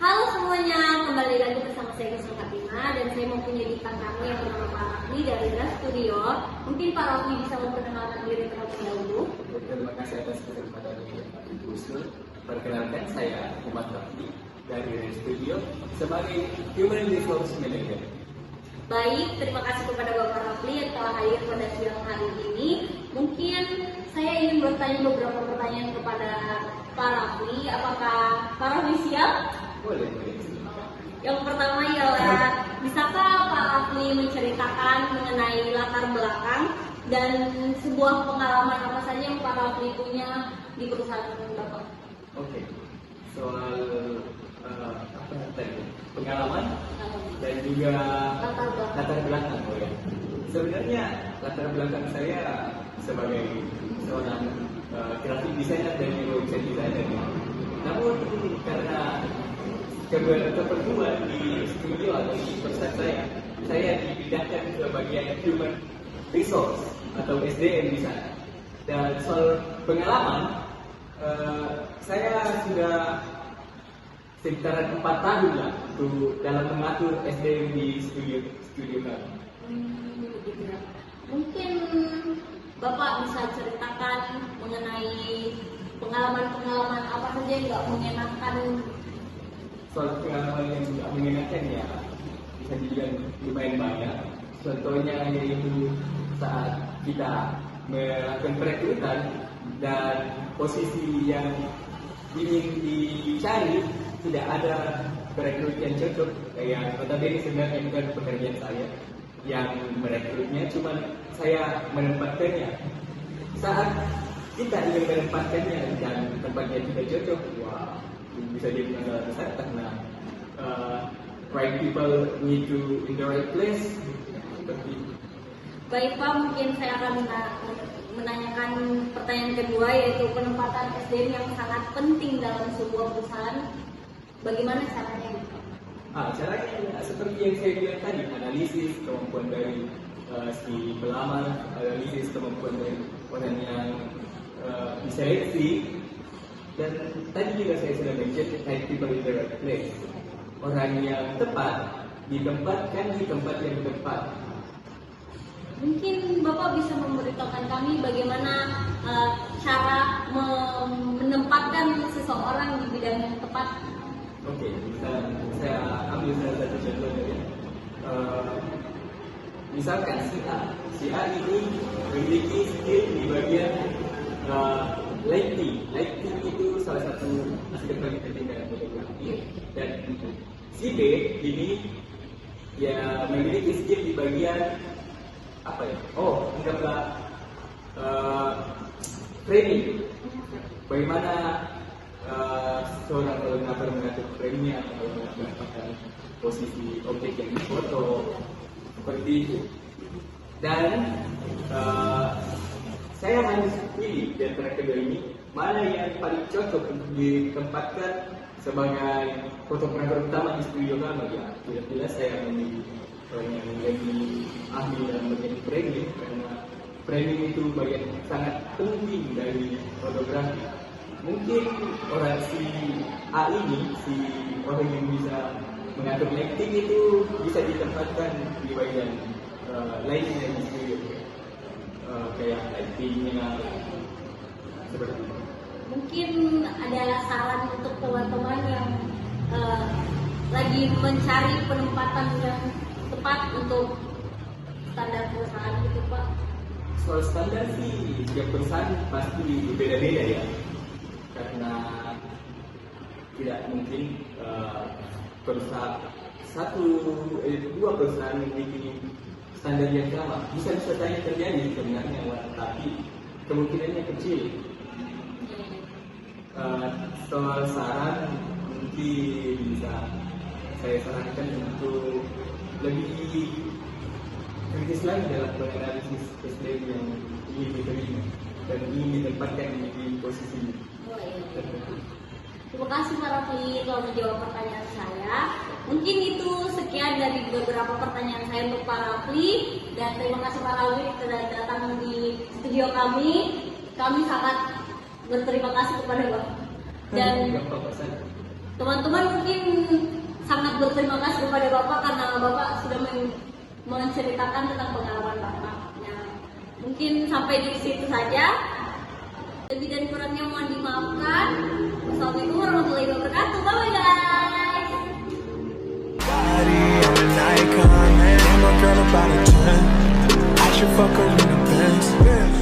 Halo semuanya, kembali lagi bersama saya Gusel Fatima dan saya mempunyai bintang tamu yang bernama Pak Rafli dari Ras Studio. Mungkin Pak Rafli bisa memperkenalkan diri terlebih dahulu. Terima kasih atas kesempatan ini, Pak Gusel. Perkenalkan saya Muhammad Rafli dari Ras Studio sebagai Human Resource Manager. Baik, terima kasih kepada Bapak Rafli yang telah hadir pada siang hari ini. Mungkin saya ingin bertanya beberapa pertanyaan kepada Pak Rafli. Apakah Pak Rafli siap? Boleh. Yang pertama ialah, bisakah Pak Rafli menceritakan mengenai latar belakang dan sebuah pengalaman apa saja yang Pak Rafli punya di perusahaan Bapak? Oke. Soal apa tadi? Pengalaman dan juga latar belakang. Oh ya. Sebenarnya latar belakang saya sebagai seorang graphic designer dan website designer. Namun karena keperluan di studio atau di perusahaan saya dipindahkan ke bagian human resource atau SDM di sana. Dan soal pengalaman, saya sudah sekitaran 4 tahun lah untuk dalam mengatur SDM di studio kami. Begitu ya. Mungkin Bapak bisa ceritakan mengenai pengalaman-pengalaman apa saja yang nggak menyenangkan. Soal pengalaman yang tidak menyenangkan ya bisa dibilang lumayan banyak. Contohnya yaitu saat kita melakukan perekrutan dan posisi yang ingin dicari tidak ada perekrut yang cocok. Kayak notabene sebenarnya bukan pekerjaan saya yang merekrutnya, cuma saya menempatkannya. Saat kita ingin menempatkannya dan tempatnya tidak cocok, wah, bisa jadi masalah besar karena right people need to in the right place. Seperti itu. Baik Pak, mungkin saya akan menanyakan pertanyaan kedua, yaitu penempatan SDM yang sangat penting dalam sebuah perusahaan. Bagaimana caranya? Caranya seperti yang saya bilang tadi, analisis kemampuan dari si pelamar, analisis kemampuan dari orang yang diseleksi, dan tadi juga saya sudah mention right people in the right place. Orang yang tepat ditempatkan di tempat yang tepat. Mungkin Bapak bisa memberitahukan kami bagaimana cara menempatkan seseorang di bidang yang tepat. Oke, saya ambil salah satu contoh dari misalkan si A ini memiliki skill di bagian lighting itu salah satu aspek paling penting dalam fotografi. Dan si B ini ya memiliki skill di bagian apa ya? Anggaplah framing. Bagaimana seorang fotografer mengatur framenya atau mendapatkan posisi objek yang difoto seperti itu. Dan saya harus pilih di antara kedua ini mana yang paling cocok untuk ditempatkan sebagai fotografer utama di studio kami. Ya, jelas saya memilih orang yang lebih ahli dalam bagian framing karena framing itu bagian sangat penting dari fotografi. Mungkin orang si A ini, si orang yang bisa mengatur lighting itu bisa ditempatkan di bagian lainnya di studio. Kayak lightingnya seperti itu. Mungkin ada saran untuk teman-teman yang lagi mencari penempatan yang tepat untuk standar perusahaan gitu Pak. Soal standar sih setiap perusahaan pasti berbeda-beda ya, karena tidak mungkin dua perusahaan memiliki standar yang sama. Bisa saja terjadi sebenarnya, tapi kemungkinannya kecil. Soal saran mungkin bisa saya sarankan untuk lebih kritis lagi dalam menganalisis SDM yang ingin diterima dan ingin ditempatkan di posisi ini. Terima kasih Pak Rafli telah menjawab pertanyaan saya. Mungkin itu sekian dari beberapa pertanyaan saya untuk Pak Rafli, dan terima kasih Pak Rafli telah datang di studio kami. Kami sangat berterima kasih kepada Bapak. Dan Teman-teman mungkin sangat berterima kasih kepada Bapak karena Bapak sudah menceritakan tentang pengalaman Bapak. Ya, mungkin sampai di situ saja. Lebih dan kurangnya mohon dimaafkan. Wassalamualaikum warahmatullahi wabarakatuh. Bye guys. I'm an icon, man. My girl about a 10. I should fuck her in the Benz.